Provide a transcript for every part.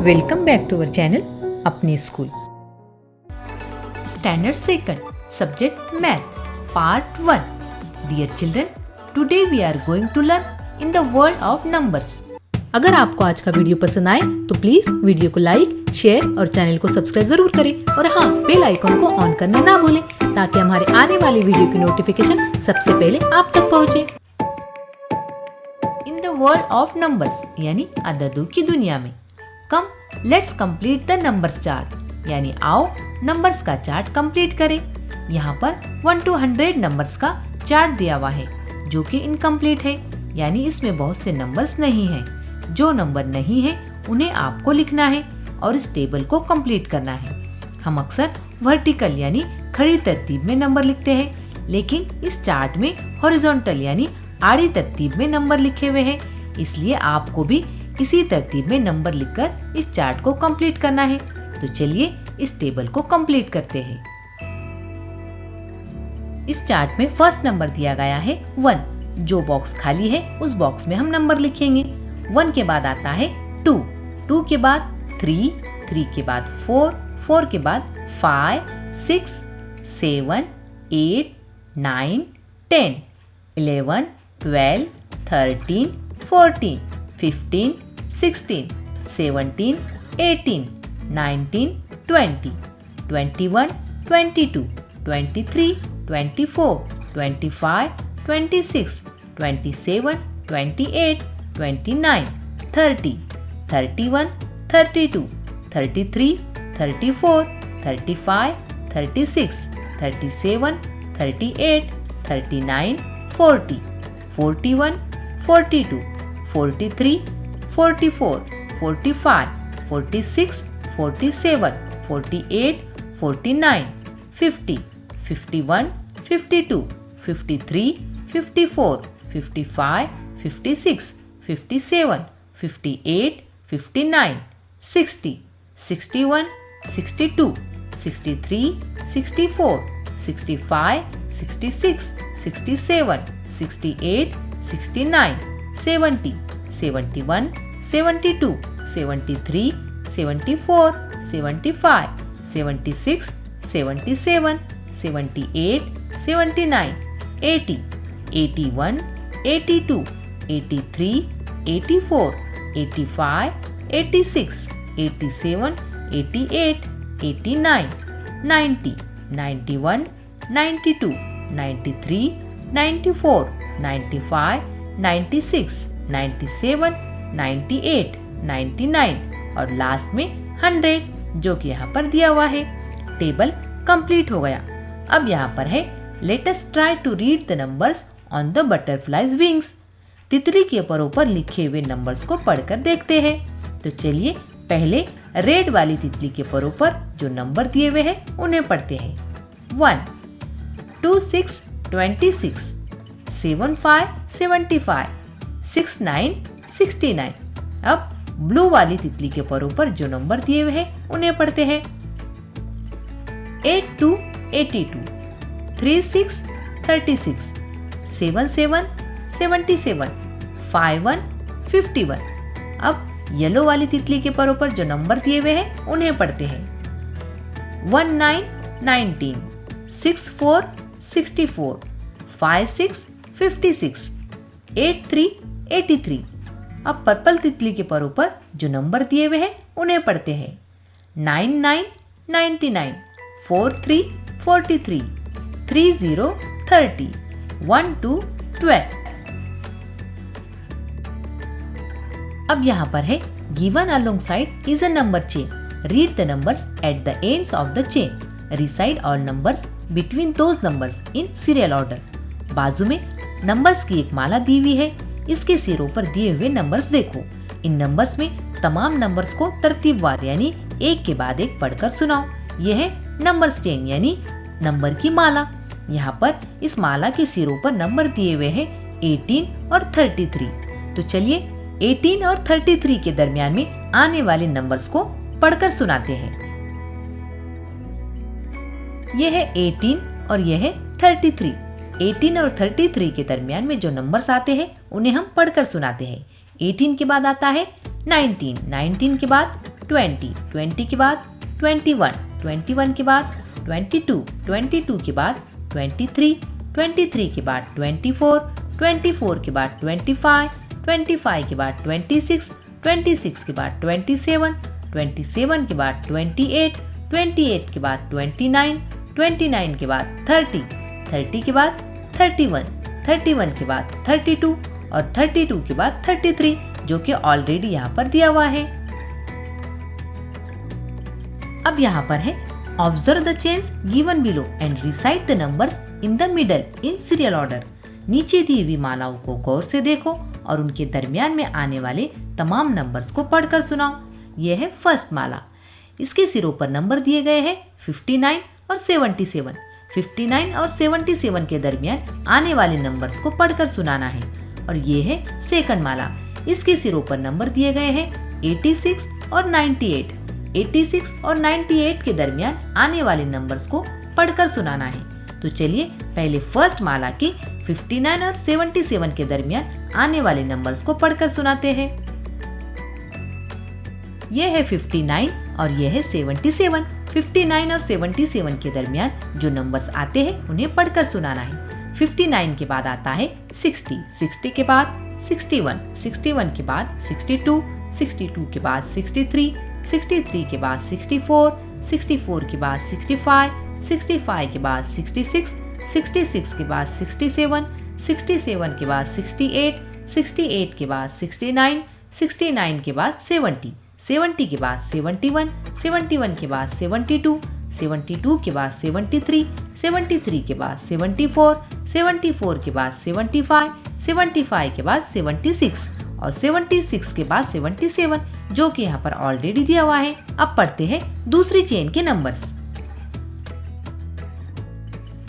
Welcome back to our channel अपनी school. Standard second, subject math, part 1। Dear children, today we are going to learn in the world of numbers. अगर आपको आज का video पसंद आए तो please video को लाइक, शेयर और चैनल को सब्सक्राइब जरूर करें। और हाँ, बेल आइकन को ऑन करना ना भूलें ताकि हमारे आने वाले वीडियो की नोटिफिकेशन सबसे पहले आप तक पहुँचे। इन द वर्ल्ड ऑफ नंबर्स यानी अददों की दुनिया में। Come let's complete the numbers chart, यानी आओ नंबर्स का चार्ट कंप्लीट करें। यहाँ पर 1 to 100 नंबर्स का चार्ट दिया हुआ है जो कि इनकम्प्लीट है, यानी इसमें बहुत से नंबर्स नहीं हैं। जो नंबर नहीं है उन्हें आपको लिखना है और इस टेबल को कंप्लीट करना है। हम अक्सर वर्टिकल यानी खड़ी तरतीब में नंबर लिखते हैं, लेकिन इस चार्ट में हॉरिजॉन्टल यानी आड़ी तरतीब में नंबर लिखे हुए हैं, इसलिए आपको भी इसी तरतीब में नंबर लिखकर इस चार्ट को कंप्लीट करना है। तो चलिए इस टेबल को कंप्लीट करते हैं। इस चार्ट में फर्स्ट नंबर दिया गया है 1। जो बॉक्स खाली है उस बॉक्स में हम नंबर लिखेंगे। 1 के बाद आता है 2, 2 के बाद 3, 3 के बाद 4, 4 के बाद 5, 6, 7, 8, 9, 10, 11, 12, 13, 14, 15, 16, 17, 18, 19, 20, 21, 22, 23, 24, 25, 26, 27, 28, 29, 30, 31, 32, 33, 34, 35, 36, 37, 38, 39, 40, 41, 42, 43, 44, 45, 46, 47, 48, 49, 50, 51, 52, 53, 54, 55, 56, 57, 58, 59, 60, 61, 62, 63, 64, 65, 66, 67, 68, 69, 70, 71, 72, 73, 74, 75, 76, 77, 78, 79, 80, 81, 82, 83, 84, 85, 86, 87, 88, 89, 90, 91, 92, 93, 94, 95, 96, 97, 98, 99 और लास्ट में 100 जो कि यहाँ पर दिया हुआ है। टेबल कंप्लीट हो गया। अब यहाँ पर है let us try to read the numbers on the butterflies wings. तितली के परों पर लिखे हुए नंबर्स को पढ़कर देखते हैं। तो चलिए पहले रेड वाली तितली के परों पर जो नंबर दिए हुए हैं उन्हें पढ़ते हैं। 1, 2, 6, 26, 7, 5, 75, 6, 9, 69। अब ब्लू वाली तितली के परों पर जो नंबर दिए हुए हैं उन्हें पढ़ते हैं। 8, 2, 82, 3, 6, 36, 7, 7, 77, 5, 1, 51। अब येलो वाली तितली के परों पर जो नंबर दिए हुए हैं उन्हें पढ़ते हैं। 1, 9, 19, 6, 4, 64, 5, 6, 56, 8, 3, 83। अब पर्पल तितली के परों पर जो नंबर दिए हुए हैं उन्हें पढ़ते हैं। 9, 9, 99, 4, 3, 43, 3, 0, 30, 1, 2, 12। अब यहाँ पर है given alongside is a number chain, read the numbers at the ends of the chain, recite all numbers between those numbers in serial order. बाजू में नंबर्स की एक माला दी हुई है, इसके सिरों पर दिए हुए नंबर्स देखो। इन नंबर्स में तमाम नंबर्स को तरतीबवार यानी एक के बाद एक पढ़कर सुनाओ। यह है नंबर्स चेन यानी नंबर की माला। यहाँ पर इस माला के सिरों पर नंबर दिए हुए हैं 18 और 33। तो चलिए 18 और 33 के दरमियान में आने वाले नंबर्स को पढ़कर सुनाते हैं। यह है 18 और यह है 33। 18 और 33 के दरमियान में जो नंबर्स आते हैं उन्हें हम पढ़कर सुनाते हैं। 18 के बाद आता है 19, 19 के बाद 20, 20 के बाद 21, 21 के बाद 22, 22 के बाद 23, 23 के बाद 24, 24 के बाद 25, 25 के बाद 26, 26 के बाद 27, 27 के बाद 28, 28 के बाद 29, 29 के बाद 30, 30 के बाद 31, 31 के बाद 32 और 32 के बाद 33, जो कि ऑलरेडी यहाँ पर दिया हुआ है। अब यहाँ पर है observe the chains given below and recite the numbers in the middle in serial order. नीचे दी हुई मालाओं को गौर से देखो और उनके दरमियान में आने वाले तमाम नंबर्स को पढ़कर सुनाओ। यह है फर्स्ट माला। इसके सिरों पर नंबर दिए गए हैं 59 और 77। 59 और 77 के दरमियान आने वाले नंबर्स को पढ़कर सुनाना है। और ये है सेकंड माला। इसके सिरों पर नंबर दिए गए हैं 86 और 98। 86 और 98 के दरमियान आने वाले नंबर्स को पढ़कर सुनाना है। तो चलिए पहले फर्स्ट माला के 59 और 77 के दरमियान आने वाले नंबर्स को पढ़कर सुनाते हैं। यह है 59 और यह है 77। 59 और 77 के दरमियान जो नंबर्स आते हैं उन्हें पढ़कर सुनाना है। 59 के बाद आता है 60, 60 के बाद 61, 61 के बाद 62, 62 के बाद 63, 63 के बाद 64, 64 के बाद 65, 65 के बाद 66, 66 के बाद 67, 67 के बाद 68, 68 के बाद 69, 69 के बाद 70, 70 के बाद 71, 71 के बाद 72, 72 के बाद 73, 73 के बाद 74, 74 के बाद 75, 75 के बाद 76 और 76 के बाद 77, जो कि यहाँ पर ऑलरेडी दिया हुआ है। अब पढ़ते हैं दूसरी चेन के नंबर्स।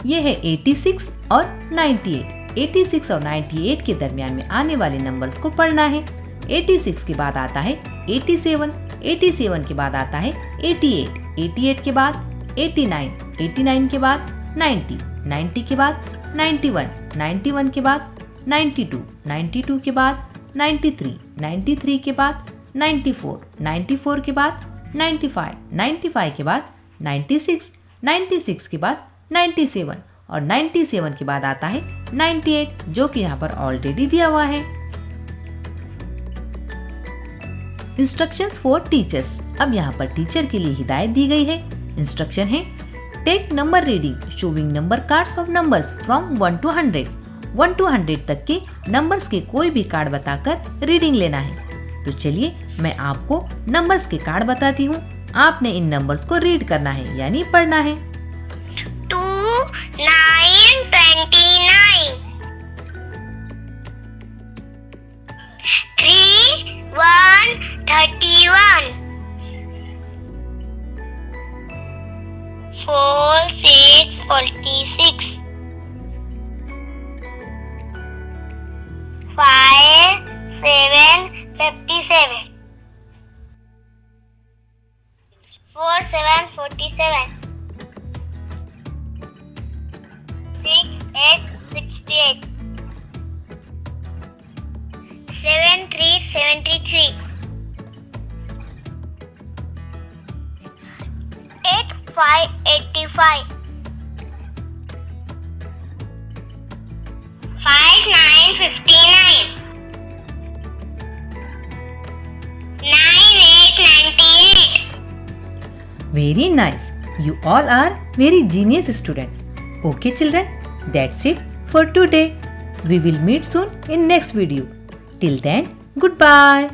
ये है 86 और 98। 86 और 98 के दरमियान में आने वाले नंबर्स को पढ़ना है। 86 के बाद आता है 87, 87 के बाद आता है 88, 88 के बाद 89, 89 के बाद 90, 90 के बाद 91, 91 के बाद 92, 92 के बाद 93, 93 के बाद 94, 94 के बाद 95, 95 के बाद 96, 96 के बाद 97 और 97 के बाद आता है 98, जो कि यहाँ पर ऑलरेडी दिया हुआ है। Instructions for teachers. अब यहाँ पर टीचर के लिए हिदायत दी गई है। इंस्ट्रक्शन है take number reading showing number cards of numbers from 1 to 100। 1 to 100 तक के नंबर्स के कोई भी कार्ड बताकर रीडिंग लेना है। तो चलिए मैं आपको नंबर्स के कार्ड बताती हूँ। आपने इन नंबर्स को रीड करना है यानी पढ़ना है। 2, 9, 29, 3, 1, 31, 4, 6, 46, 5, 7, 57, 4, 7, 47, 6, 8, 68, 7, 3, 73, 8, 5, 85, 5, 9, 59, 9, 8, 98. Very nice. You all are very genius student. Okay children, that's it for today. We will meet soon in next video. Till then, goodbye.